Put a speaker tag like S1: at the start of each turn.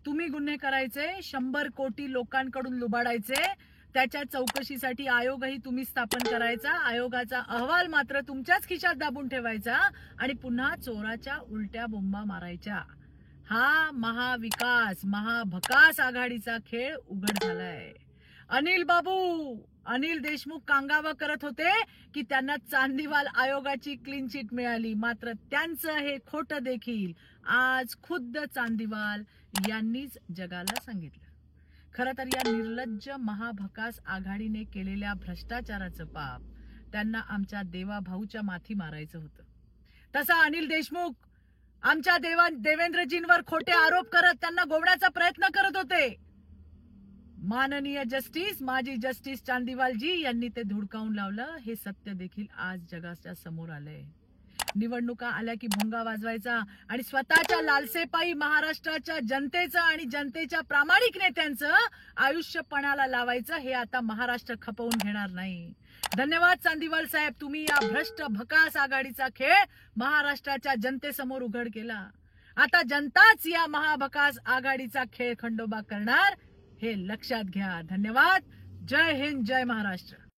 S1: तुम्ही गुन्हे करायचे, 100 कोटी लोकांकडून लुबाडायचे, त्याच्या चौकशीसाठी आयोगही तुम्ही स्थापन करायचा, आयोगाचा अहवाल मात्र तुमच्याच खिशात दाबून ठेवायचा आणि पुन्हा चोराच्या उलट्या बोंबा मारायच्या. हा महाविकास महाभकास आघाडीचा खेळ उघड झालाय. अनिल देशमुख कांगावा करत होते की त्यांना चांदीवाल आयोगाची क्लीन चिट मिळाली, मात्र त्यांचं हे खोटं देखील आज खुद्द चांदीवाल यांनीच जगाला सांगितलं. खरं तर या निर्लज्ज महाभकास आघाडीने केलेल्या भ्रष्टाचाराचं पाप त्यांना आमच्या देवाभाऊच्या माथी मारायचं होतं. तसा अनिल देशमुख आमच्या देवेंद्रजींवर खोटे आरोप करत त्यांना गोवण्याचा प्रयत्न करत होते. माननीय जस्टिस माजी जस्टिस चांदीवालजी यांनी ते धुडकावून लावलं. हे सत्य देखील आज जगाच्या समोर आलंय. निवडणुका आल्या की भोंगा वाजवायचा आणि स्वतःच्या लालसेपाई महाराष्ट्राच्या जनतेचं आणि जनतेच्या प्रामाणिक नेत्यांचं आयुष्य पणाला लावायचं हे आता महाराष्ट्र खपवून घेणार नाही. धन्यवाद चांदीवाल साहेब, तुम्ही या भ्रष्ट भकास आघाडीचा खेळ महाराष्ट्राच्या जनतेसमोर उघड केला. आता जनताच या महाभकास आघाडीचा खेळ खंडोबा करणार हे लक्षात घ्या. धन्यवाद. जय हिंद, जय महाराष्ट्र.